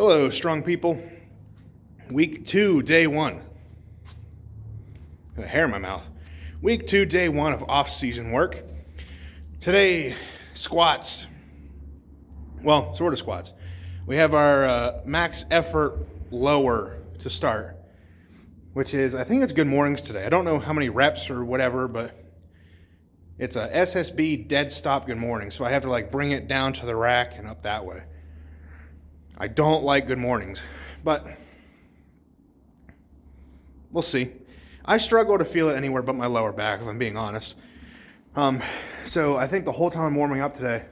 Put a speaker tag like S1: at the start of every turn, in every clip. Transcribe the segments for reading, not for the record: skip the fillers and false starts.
S1: Hello, strong people. Week 2, day 1. Got a hair in my mouth. Week 2, day 1 of off-season work. Today, squats. Well, sort of squats. We have our max effort lower to start, which is, I think it's good mornings today. I don't know how many reps or whatever, but it's a SSB dead stop good morning. So I have to bring it down to the rack and up that way. I don't like good mornings, but we'll see. I struggle to feel it anywhere but my lower back, if I'm being honest. So I think the whole time I'm warming up today,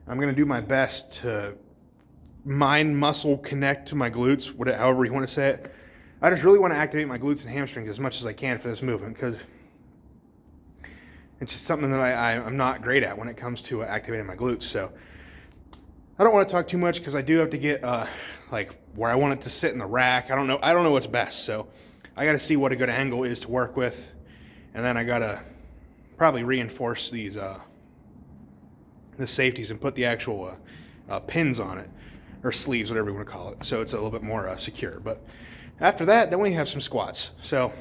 S1: I'm going to do my best to mind muscle connect to my glutes, however you want to say it. I just really want to activate my glutes and hamstrings as much as I can for this movement, because it's just something that I'm not great at when it comes to activating my glutes. So I don't want to talk too much because I do have to get where I want it to sit in the rack. I don't know what's best, so I got to see what a good angle is to work with, and then I got to probably reinforce these the safeties and put the actual pins on it, or sleeves, whatever you want to call it, so it's a little bit more secure. But after that, then we have some squats. So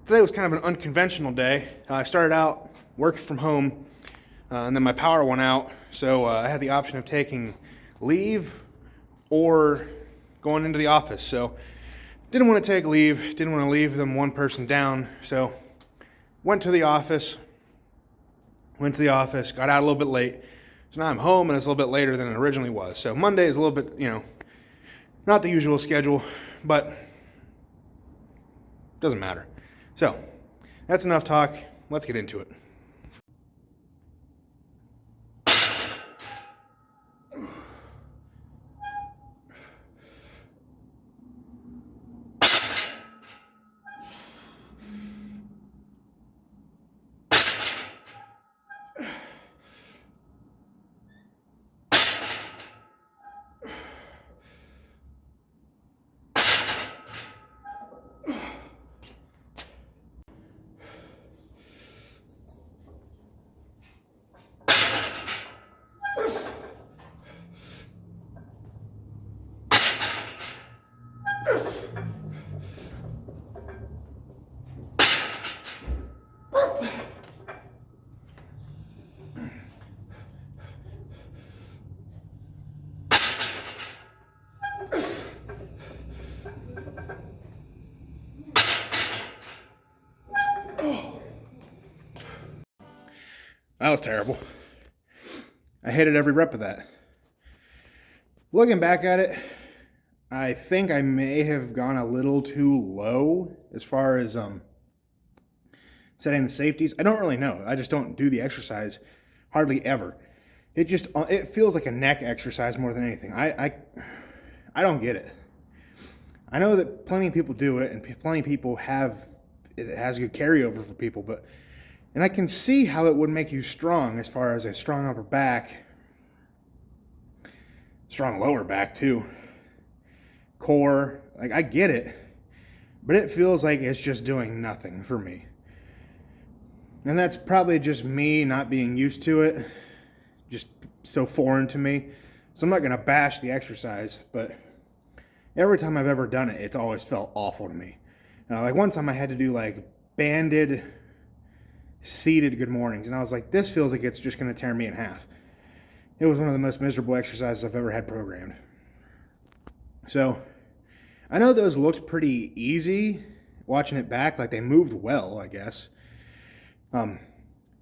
S1: today was kind of an unconventional day. I started out working from home, and then my power went out, so I had the option of taking leave or going into the office. So didn't want to take leave, didn't want to leave them one person down, so went to the office, got out a little bit late. So now I'm home, and it's a little bit later than it originally was. So Monday is a little bit, not the usual schedule, but doesn't matter. So that's enough talk. Let's get into it. That was terrible. I hated every rep of that. Looking back at it, I think I may have gone a little too low as far as setting the safeties. I don't really know. I just don't do the exercise hardly ever. It feels like a neck exercise more than anything. I don't get it. I know that plenty of people do it, and plenty of people have it has a good carryover for people, and I can see how it would make you strong as far as a strong upper back, strong lower back too, core. I get it, but it feels like it's just doing nothing for me. And that's probably just me not being used to it, just so foreign to me. So I'm not going to bash the exercise, but every time I've ever done it, it's always felt awful to me. One time I had to do banded seated good mornings, and I was like, this feels like it's just going to tear me in half. It was one of the most miserable exercises I've ever had programmed. So I know those looked pretty easy watching it back, they moved well, I guess. But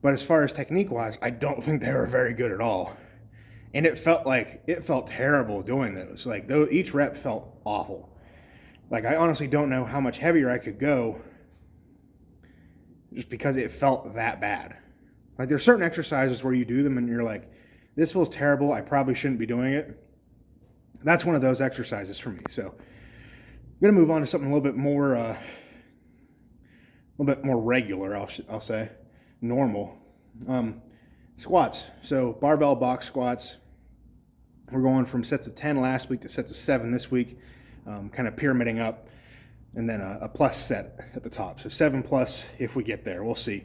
S1: as far as technique wise, I don't think they were very good at all. And it felt terrible doing those. Each rep felt awful. I honestly don't know how much heavier I could go, just because it felt that bad. There's certain exercises where you do them and you're like, this feels terrible, I probably shouldn't be doing it. That's one of those exercises for me. So I'm gonna move on to something a little bit more regular, I'll say, normal. Squats. So barbell box squats. We're going from sets of 10 last week to sets of 7 this week, kind of pyramiding up. And then a plus set at the top. So 7 plus if we get there. We'll see.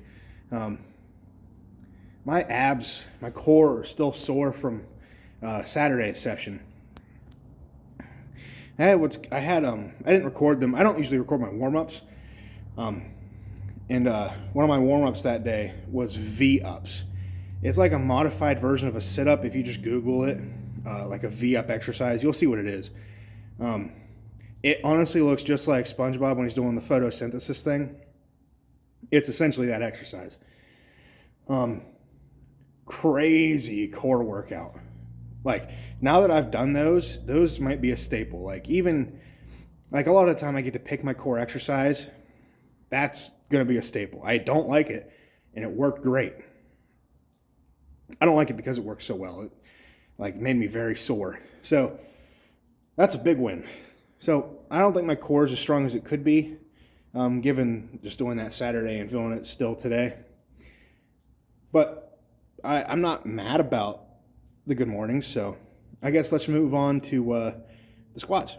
S1: My abs, my core are still sore from Saturday session. I didn't record them. I don't usually record my warm-ups. And one of my warm-ups that day was V-ups. It's like a modified version of a sit-up. If you just Google it, like a V-up exercise, you'll see what it is. It honestly looks just like SpongeBob when he's doing the photosynthesis thing. It's essentially that exercise. Crazy core workout. Like, now that I've done those might be a staple. Like, even, like, a lot of the time I get to pick my core exercise. That's going to be a staple. I don't like it, and it worked great. I don't like it because it worked so well. It, like, made me very sore. So, that's a big win. So, I don't think my core is as strong as it could be, given just doing that Saturday and feeling it still today. But I'm not mad about the good mornings, so I guess let's move on to the squats.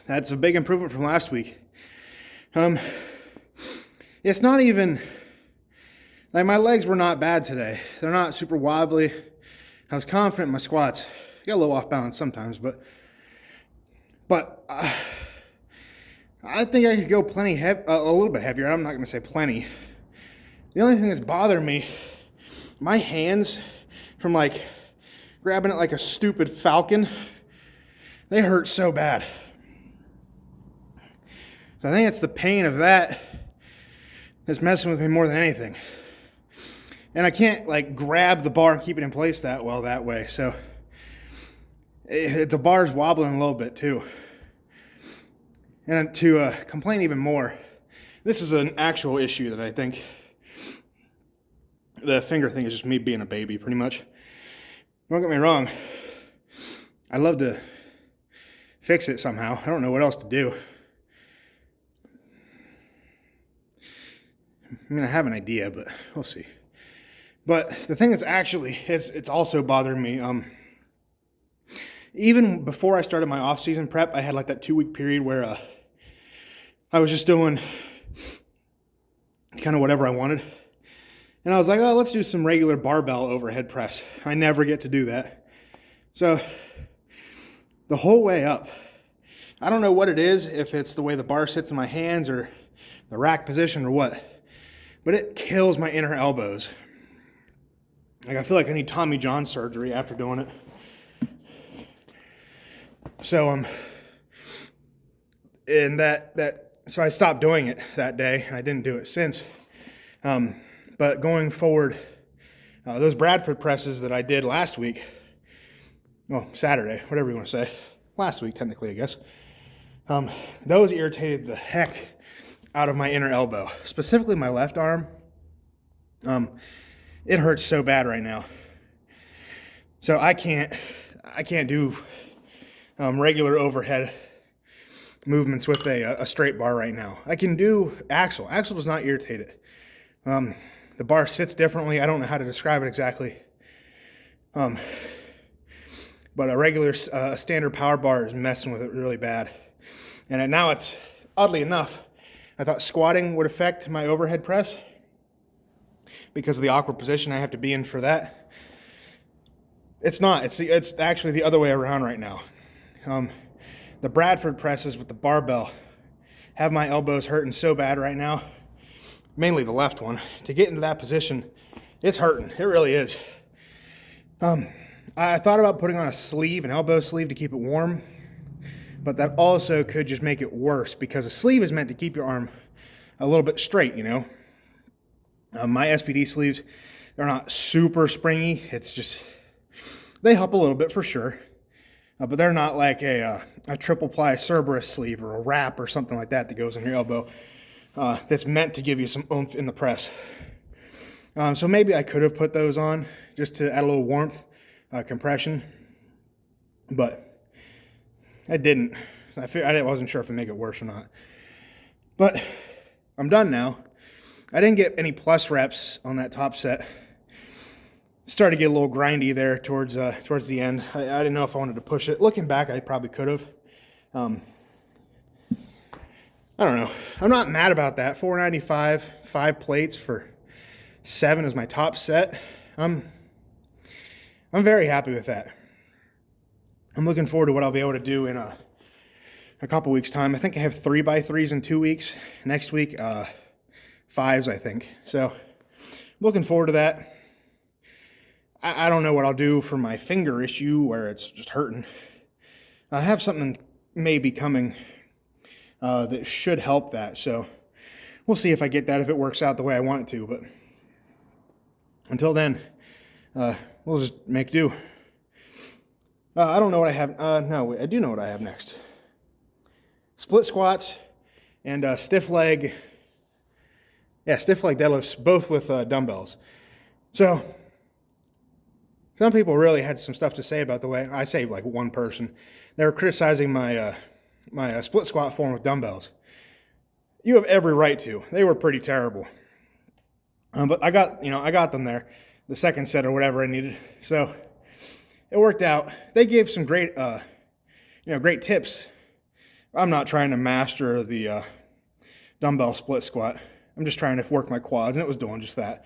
S1: That's a big improvement from last week. It's not even, like, my legs were not bad today. They're not super wobbly. I was confident in my squats. I got a little off balance sometimes, but I think I could go a little bit heavier. I'm not going to say plenty. The only thing that's bothering me, my hands from, like, grabbing it like a stupid falcon, they hurt so bad. So I think it's the pain of that that's messing with me more than anything. And I can't, like, grab the bar and keep it in place that well that way. So the bar's wobbling a little bit too. And to complain even more, this is an actual issue that I think the finger thing is just me being a baby, pretty much. Don't get me wrong. I'd love to fix it somehow. I don't know what else to do. I mean, I have an idea, but we'll see. But the thing that's actually, it's also bothering me, even before I started my off-season prep, I had like that 2-week period where I was just doing kind of whatever I wanted. And I was like, oh, let's do some regular barbell overhead press. I never get to do that. So the whole way up, I don't know what it is, if it's the way the bar sits in my hands or the rack position or what, but it kills my inner elbows. Like, I feel like I need Tommy John surgery after doing it. So so I stopped doing it that day, and I didn't do it since. But going forward, those Bradford presses that I did last week, well, Saturday, whatever you want to say, last week technically, I guess, those irritated the heck out of my inner elbow, specifically my left arm. It hurts so bad right now. So I can't do regular overhead movements with a straight bar right now. I can do axle. Axle does not irritate it. The bar sits differently. I don't know how to describe it exactly. But a regular standard power bar is messing with it really bad. And now it's, oddly enough, I thought squatting would affect my overhead press because of the awkward position I have to be in for that. It's not. It's actually the other way around right now. The Bradford presses with the barbell have my elbows hurting so bad right now, mainly the left one. To get into that position, it's hurting. It really is. I thought about putting on a sleeve, an elbow sleeve, to keep it warm, but that also could just make it worse because a sleeve is meant to keep your arm a little bit straight, you know. My SPD sleeves, they're not super springy. It's just, they help a little bit for sure. But they're not like a triple ply Cerberus sleeve or a wrap or something like that goes on your elbow. That's meant to give you some oomph in the press. So maybe I could have put those on just to add a little warmth, compression, but I didn't. I wasn't sure if it'd make it worse or not. But I'm done now. I didn't get any plus reps on that top set. Started to get a little grindy there towards the end. I didn't know if I wanted to push it. Looking back, I probably could have. I don't know. I'm not mad about that. $4.95, 5 plates for 7 is my top set. I'm very happy with that. I'm looking forward to what I'll be able to do in a couple weeks' time. I think I have 3x3s in 2 weeks. Next week, 5s, I think. So, looking forward to that. I don't know what I'll do for my finger issue where it's just hurting. I have something maybe coming that should help that. So we'll see if I get that, if it works out the way I want it to. But until then, we'll just make do. I don't know what I have. No, I do know what I have next. Split squats and stiff leg. Yeah, stiff leg deadlifts, both with dumbbells. So some people really had some stuff to say about the way, I say like one person, they were criticizing my my split squat form with dumbbells. You have every right to. They were pretty terrible. But I got them there, the second set or whatever I needed. So it worked out. They gave some great, great tips. I'm not trying to master the dumbbell split squat. I'm just trying to work my quads, and it was doing just that.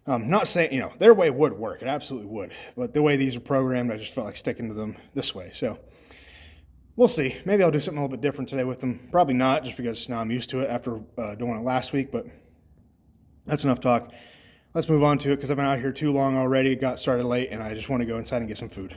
S1: Not saying, their way would work. It absolutely would. But the way these are programmed, I just felt like sticking to them this way. So we'll see. Maybe I'll do something a little bit different today with them. Probably not, just because now I'm used to it after doing it last week. But that's enough talk. Let's move on to it because I've been out here too long already. It got started late, and I just want to go inside and get some food.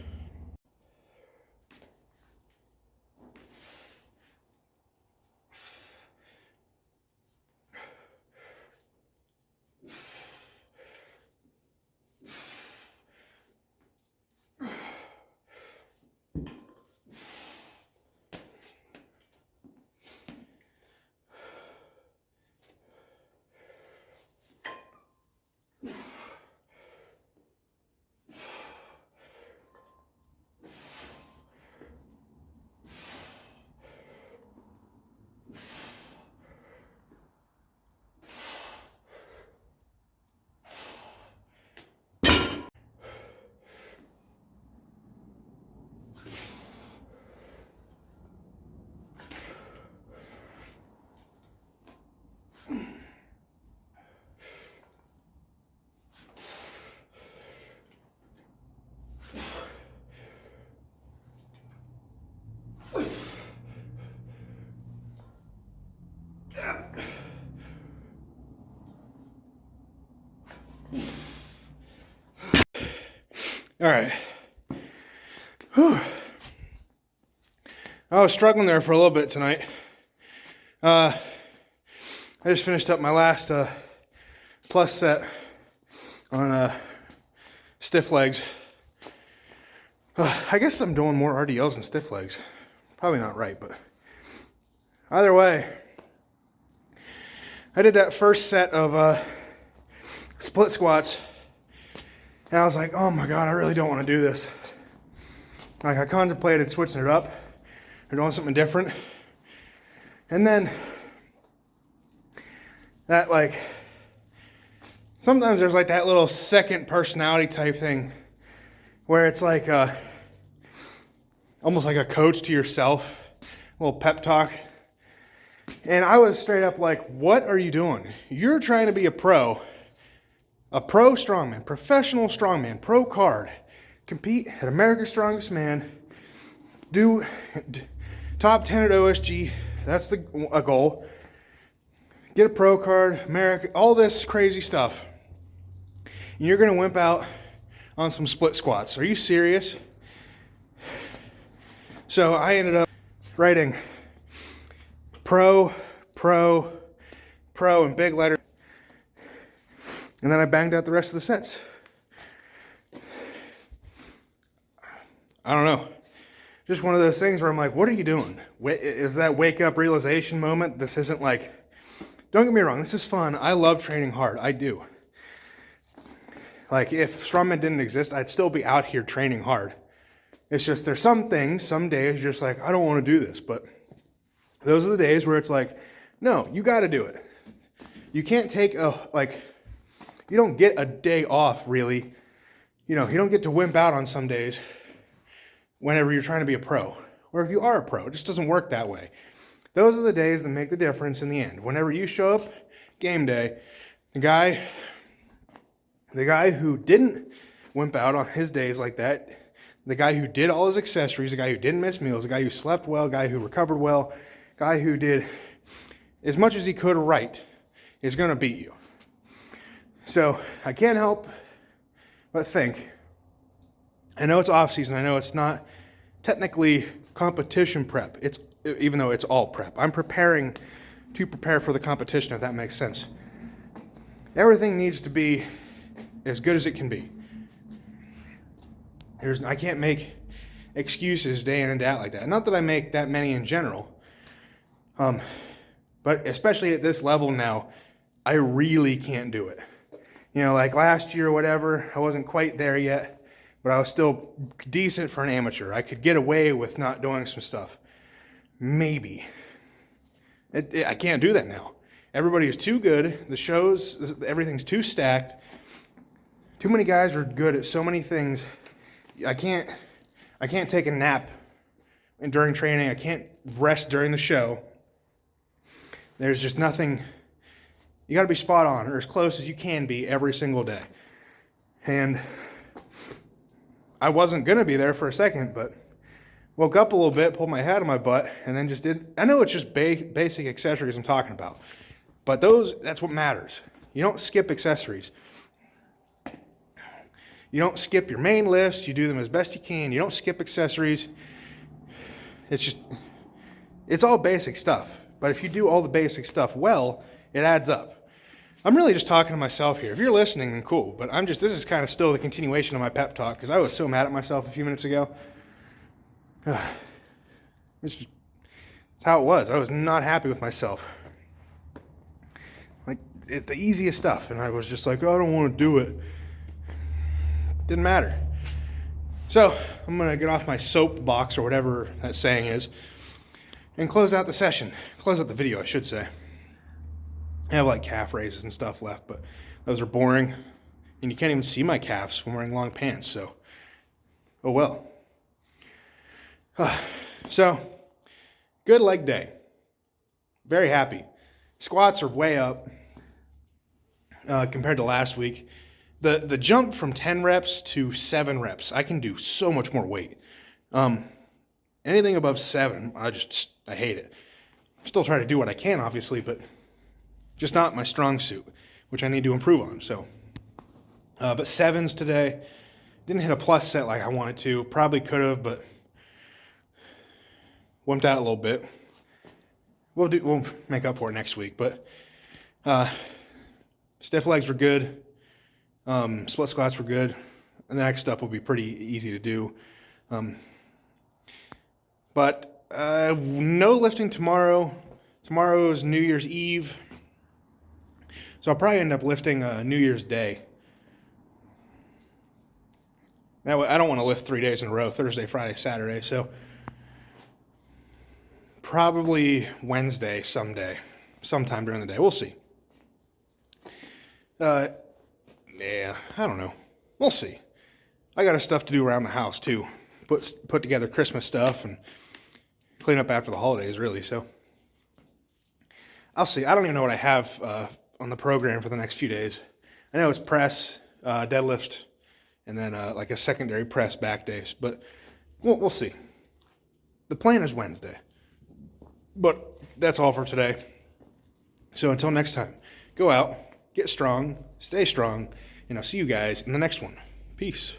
S1: All right. Whew. I was struggling there for a little bit tonight. I just finished up my last plus set on stiff legs. I guess I'm doing more RDLs than stiff legs. Probably not right, but either way, I did that first set of split squats, and I was like, oh my God, I really don't want to do this. Like, I contemplated switching it up or doing something different. And then that, like, sometimes there's like that little second personality type thing where it's like almost like a coach to yourself, a little pep talk. And I was straight up like, what are you doing? You're trying to be a pro strongman, professional strongman, pro card, compete at America's Strongest Man, do top 10 at OSG. That's a goal. Get a pro card, America, all this crazy stuff. And you're going to wimp out on some split squats. Are you serious? So I ended up writing pro in big letters. And then I banged out the rest of the sets. I don't know. Just one of those things where I'm like, what are you doing? Is that wake up realization moment? This isn't like, don't get me wrong, this is fun. I love training hard. I do. Like, if strongman didn't exist, I'd still be out here training hard. It's just there's some things, some days, you're just like, I don't want to do this. But those are the days where it's like, no, you got to do it. You can't take you don't get a day off, really. You know, you don't get to wimp out on some days whenever you're trying to be a pro. Or if you are a pro, it just doesn't work that way. Those are the days that make the difference in the end. Whenever you show up, game day, the guy who didn't wimp out on his days like that, the guy who did all his accessories, the guy who didn't miss meals, the guy who slept well, the guy who recovered well, guy who did as much as he could right, is going to beat you. So I can't help but think, I know it's off season, I know it's not technically competition prep, even though it's all prep. I'm preparing to prepare for the competition, if that makes sense. Everything needs to be as good as it can be. I can't make excuses day in and day out like that. Not that I make that many in general, but especially at this level now, I really can't do it. You know, like last year or whatever, I wasn't quite there yet, but I was still decent for an amateur. I could get away with not doing some stuff. Maybe. I can't do that now. Everybody is too good. The shows, everything's too stacked. Too many guys are good at so many things. I can't take a nap during training. I can't rest during the show. There's just nothing. You got to be spot on, or as close as you can be every single day. And I wasn't going to be there for a second, but woke up a little bit, pulled my head on my butt, and then just did. I know it's just basic accessories I'm talking about, but that's what matters. You don't skip accessories. You don't skip your main lifts. You do them as best you can. You don't skip accessories. It's all basic stuff. But if you do all the basic stuff well, it adds up. I'm really just talking to myself here. If you're listening, then cool. But this is kind of still the continuation of my pep talk because I was so mad at myself a few minutes ago. It's how it was. I was not happy with myself. Like, it's the easiest stuff. And I was just like, oh, I don't want to do it. Didn't matter. So I'm going to get off my soapbox or whatever that saying is and close out the session. Close out the video, I should say. I have like calf raises and stuff left, but those are boring. And you can't even see my calves when wearing long pants, so oh well. So, good leg day. Very happy. Squats are way up compared to last week. The jump from 10 reps to 7 reps, I can do so much more weight. Anything above 7, I hate it. Still try to do what I can, obviously, but just not my strong suit, which I need to improve on. So, but 7s today. Didn't hit a plus set like I wanted to. Probably could have, but wimped out a little bit. We'll make up for it next week. But stiff legs were good. Split squats were good. And the next stuff will be pretty easy to do. But no lifting tomorrow. Tomorrow is New Year's Eve. So I'll probably end up lifting New Year's Day. That way, I don't want to lift 3 days in a row, Thursday, Friday, Saturday. So probably Wednesday sometime during the day. We'll see. Yeah, I don't know. We'll see. I got stuff to do around the house too. Put together Christmas stuff and clean up after the holidays, really. So I'll see. I don't even know what I have on the program for the next few days. I know it's press, deadlift, and then like a secondary press back days. But we'll see. The plan is Wednesday. But that's all for today. So until next time, go out, get strong, stay strong, and I'll see you guys in the next one. Peace.